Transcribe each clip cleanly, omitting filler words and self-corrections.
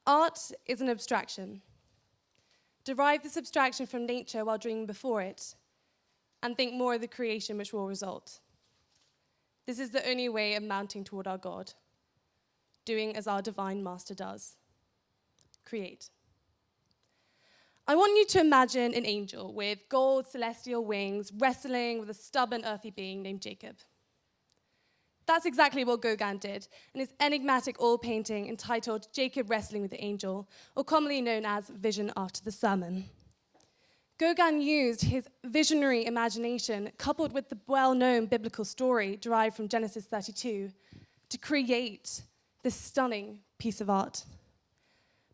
Art is an abstraction. Derive this abstraction from nature while dreaming before it, and think more of the creation which will result. This is the only way of mounting toward our God, doing as our divine master does. Create. I want you to imagine an angel with gold celestial wings wrestling with a stubborn earthly being named Jacob. That's exactly what Gauguin did in his enigmatic oil painting entitled Jacob Wrestling with the Angel, or commonly known as Vision After the Sermon. Gauguin used his visionary imagination, coupled with the well-known biblical story derived from Genesis 32, to create this stunning piece of art.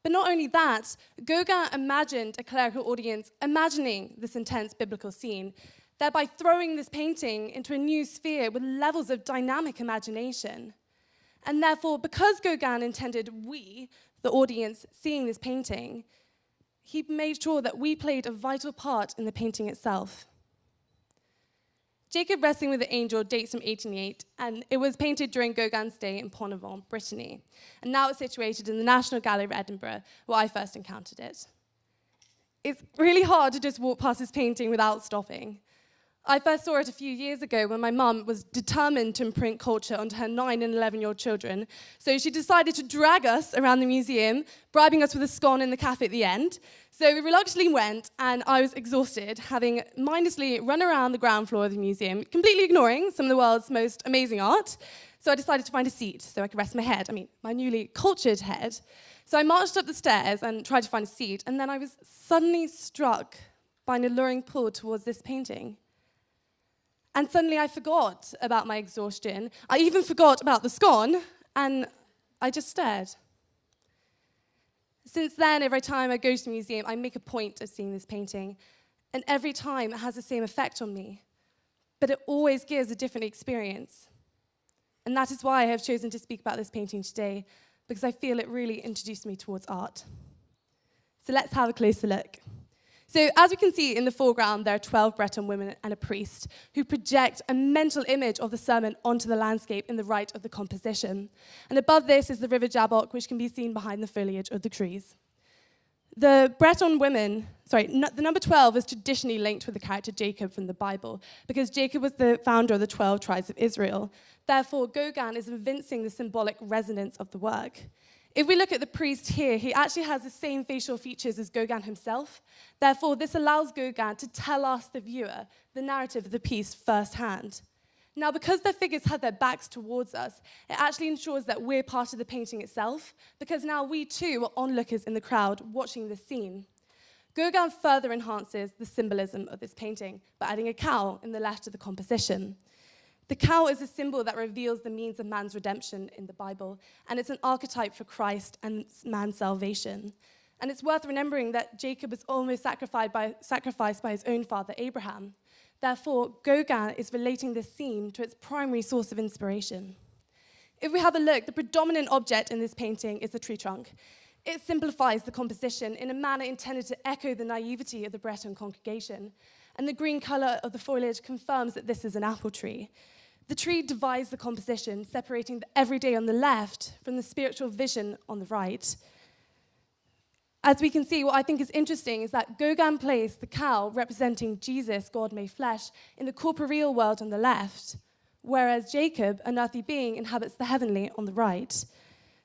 But not only that, Gauguin imagined a clerical audience imagining this intense biblical scene, thereby throwing this painting into a new sphere with levels of dynamic imagination. And therefore, because Gauguin intended we, the audience, seeing this painting, he made sure that we played a vital part in the painting itself. Jacob Wrestling with the Angel dates from 1808, and it was painted during Gauguin's stay in Pont-Aven, Brittany. And now it's situated in the National Gallery of Edinburgh, where I first encountered it. It's really hard to just walk past this painting without stopping. I first saw it a few years ago when my mum was determined to imprint culture onto her 9 and 11-year-old children. So she decided to drag us around the museum, bribing us with a scone in the cafe at the end. So we reluctantly went, and I was exhausted, having mindlessly run around the ground floor of the museum, completely ignoring some of the world's most amazing art. So I decided to find a seat so I could rest my newly cultured head. So I marched up the stairs and tried to find a seat, and then I was suddenly struck by an alluring pull towards this painting. And suddenly I forgot about my exhaustion. I even forgot about the scone, and I just stared. Since then, every time I go to the museum, I make a point of seeing this painting, and every time it has the same effect on me. But it always gives a different experience. And that is why I have chosen to speak about this painting today, because I feel it really introduced me towards art. So let's have a closer look. So as we can see in the foreground, there are 12 Breton women and a priest who project a mental image of the sermon onto the landscape in the right of the composition. And above this is the river Jabok, which can be seen behind the foliage of the trees. The Breton women, the number 12 is traditionally linked with the character Jacob from the Bible, because Jacob was the founder of the 12 tribes of Israel. Therefore, Gauguin is evincing the symbolic resonance of the work. If we look at the priest here, he actually has the same facial features as Gauguin himself. Therefore, this allows Gauguin to tell us, the viewer, the narrative of the piece firsthand. Now, because their figures have their backs towards us, it actually ensures that we're part of the painting itself, because now we too are onlookers in the crowd watching this scene. Gauguin further enhances the symbolism of this painting by adding a cow in the left of the composition. The cow is a symbol that reveals the means of man's redemption in the Bible, and it's an archetype for Christ and man's salvation. And it's worth remembering that Jacob was almost sacrificed by his own father, Abraham. Therefore, Gauguin is relating this scene to its primary source of inspiration. If we have a look, the predominant object in this painting is the tree trunk. It simplifies the composition in a manner intended to echo the naivety of the Breton congregation. And the green color of the foliage confirms that this is an apple tree. The tree divides the composition, separating the everyday on the left from the spiritual vision on the right. As we can see, what I think is interesting is that Gauguin placed the cow representing Jesus, God made flesh, in the corporeal world on the left, whereas Jacob, an earthly being, inhabits the heavenly on the right.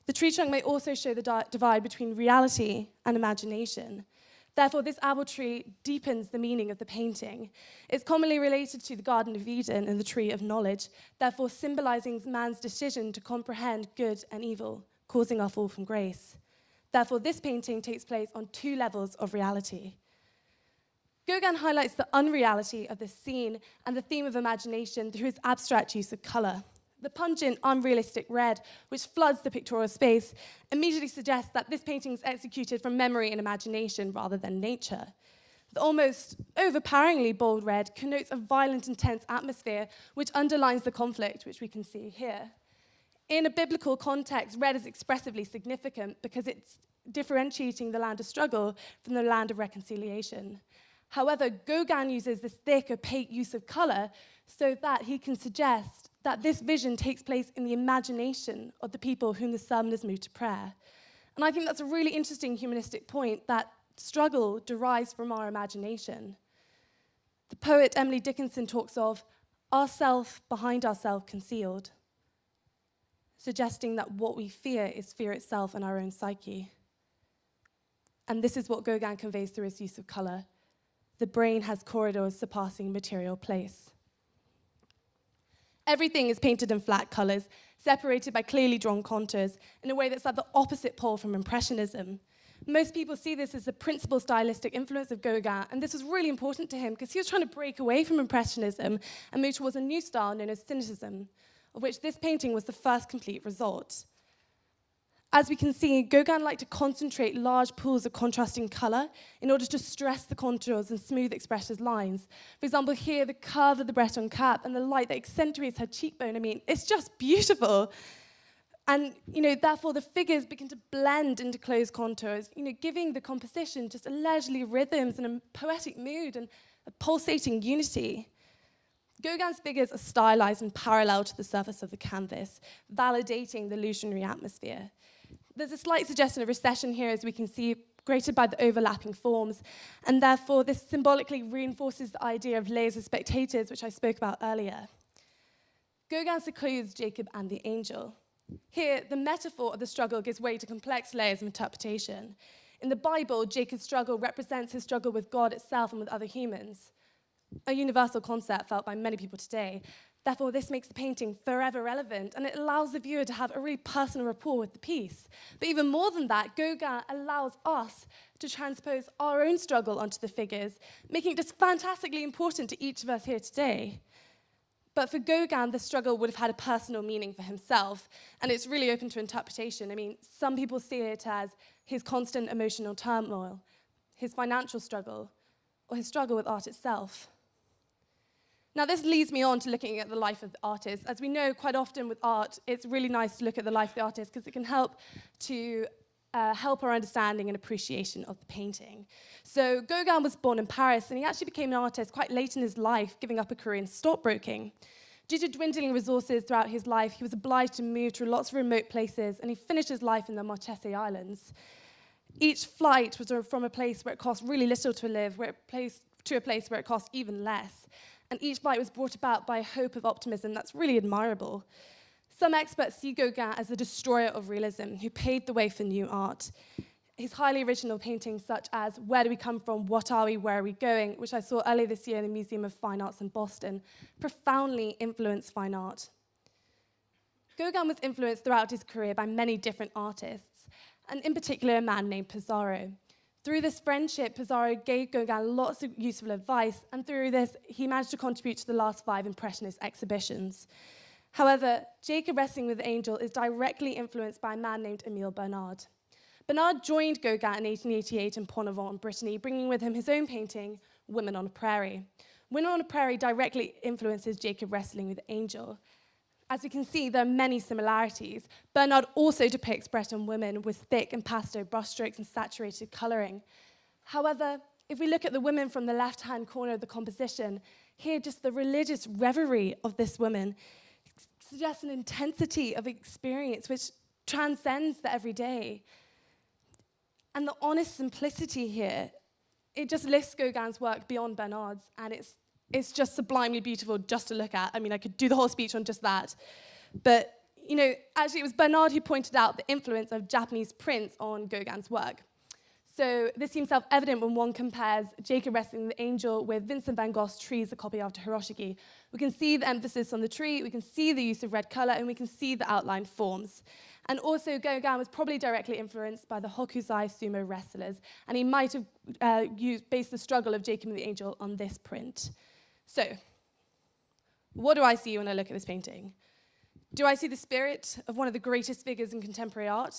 The tree trunk may also show the divide between reality and imagination. Therefore, this apple tree deepens the meaning of the painting. It's commonly related to the Garden of Eden and the Tree of Knowledge, therefore symbolizing man's decision to comprehend good and evil, causing our fall from grace. Therefore, this painting takes place on 2 levels of reality. Gauguin highlights the unreality of this scene and the theme of imagination through his abstract use of color. The pungent, unrealistic red, which floods the pictorial space, immediately suggests that this painting is executed from memory and imagination rather than nature. The almost overpoweringly bold red connotes a violent, intense atmosphere, which underlines the conflict, which we can see here. In a biblical context, red is expressively significant because it's differentiating the land of struggle from the land of reconciliation. However, Gauguin uses this thick, opaque use of color so that he can suggest that this vision takes place in the imagination of the people whom the sermon has moved to prayer. And I think that's a really interesting humanistic point, that struggle derives from our imagination. The poet Emily Dickinson talks of ourself behind ourself concealed, suggesting that what we fear is fear itself and our own psyche. And this is what Gauguin conveys through his use of colour. The brain has corridors surpassing material place. Everything is painted in flat colours, separated by clearly drawn contours, in a way that's at the opposite pole from Impressionism. Most people see this as the principal stylistic influence of Gauguin, and this was really important to him because he was trying to break away from Impressionism and move towards a new style known as Cynicism, of which this painting was the first complete result. As we can see, Gauguin liked to concentrate large pools of contrasting colour in order to stress the contours and smooth expressive lines. For example, here, the curve of the Breton cap and the light that accentuates her cheekbone. I mean, it's just beautiful. And, therefore, the figures begin to blend into closed contours, giving the composition just a leisurely rhythms and a poetic mood and a pulsating unity. Gauguin's figures are stylized and parallel to the surface of the canvas, validating the illusionary atmosphere. There's a slight suggestion of recession here, as we can see, created by the overlapping forms, and therefore this symbolically reinforces the idea of layers of spectators, which I spoke about earlier. Gauguin secludes Jacob and the angel. Here, the metaphor of the struggle gives way to complex layers of interpretation. In the Bible, Jacob's struggle represents his struggle with God itself and with other humans, a universal concept felt by many people today. Therefore, this makes the painting forever relevant, and it allows the viewer to have a really personal rapport with the piece. But even more than that, Gauguin allows us to transpose our own struggle onto the figures, making it just fantastically important to each of us here today. But for Gauguin, the struggle would have had a personal meaning for himself, and it's really open to interpretation. I mean, some people see it as his constant emotional turmoil, his financial struggle, or his struggle with art itself. Now, this leads me on to looking at the life of the artist. As we know, quite often with art, it's really nice to look at the life of the artist because it can help to help our understanding and appreciation of the painting. So Gauguin was born in Paris, and he actually became an artist quite late in his life, giving up a career in stockbroking. Due to dwindling resources throughout his life, he was obliged to move to lots of remote places, and he finished his life in the Marquesas Islands. Each flight was from a place where it cost really little to live, to a place where it cost even less. And each flight was brought about by a hope of optimism that's really admirable. Some experts see Gauguin as the destroyer of realism, who paved the way for new art. His highly original paintings, such as Where Do We Come From, What Are We, Where Are We Going, which I saw earlier this year in the Museum of Fine Arts in Boston, profoundly influenced fine art. Gauguin was influenced throughout his career by many different artists, and in particular a man named Pissarro. Through this friendship, Pissarro gave Gauguin lots of useful advice, and through this, he managed to contribute to the last 5 Impressionist exhibitions. However, Jacob Wrestling with the Angel is directly influenced by a man named Émile Bernard. Bernard joined Gauguin in 1888 in Pont-Aven, Brittany, bringing with him his own painting, Women on a Prairie. Women on a Prairie directly influences Jacob Wrestling with the Angel. As we can see, there are many similarities. Bernard also depicts Breton women with thick and pastel brushstrokes and saturated colouring. However, if we look at the women from the left-hand corner of the composition, here just the religious reverie of this woman suggests an intensity of experience which transcends the everyday. And the honest simplicity here, it just lifts Gauguin's work beyond Bernard's, and it's just sublimely beautiful just to look at. I mean, I could do the whole speech on just that. But, actually it was Bernard who pointed out the influence of Japanese prints on Gauguin's work. So this seems self-evident when one compares Jacob Wrestling with the Angel with Vincent van Gogh's Trees, a copy after Hiroshige. We can see the emphasis on the tree, we can see the use of red colour, and we can see the outlined forms. And also, Gauguin was probably directly influenced by the Hokusai sumo wrestlers, and he might have based the struggle of Jacob and the Angel on this print. So, what do I see when I look at this painting? Do I see the spirit of one of the greatest figures in contemporary art?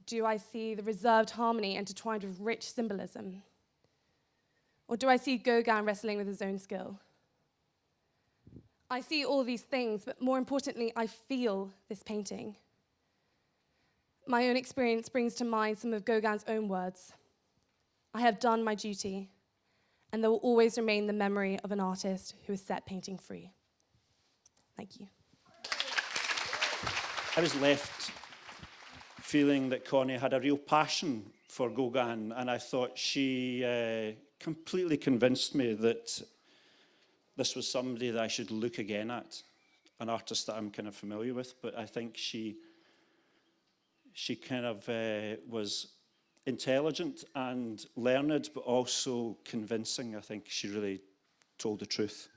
Do I see the reserved harmony intertwined with rich symbolism? Or do I see Gauguin wrestling with his own skill? I see all these things, but more importantly, I feel this painting. My own experience brings to mind some of Gauguin's own words. I have done my duty, and there will always remain the memory of an artist who is set painting free. Thank you. I was left feeling that Connie had a real passion for Gauguin, and I thought she completely convinced me that this was somebody that I should look again at, an artist that I'm kind of familiar with, but I think she kind of was intelligent and learned, but also convincing. I think she really told the truth.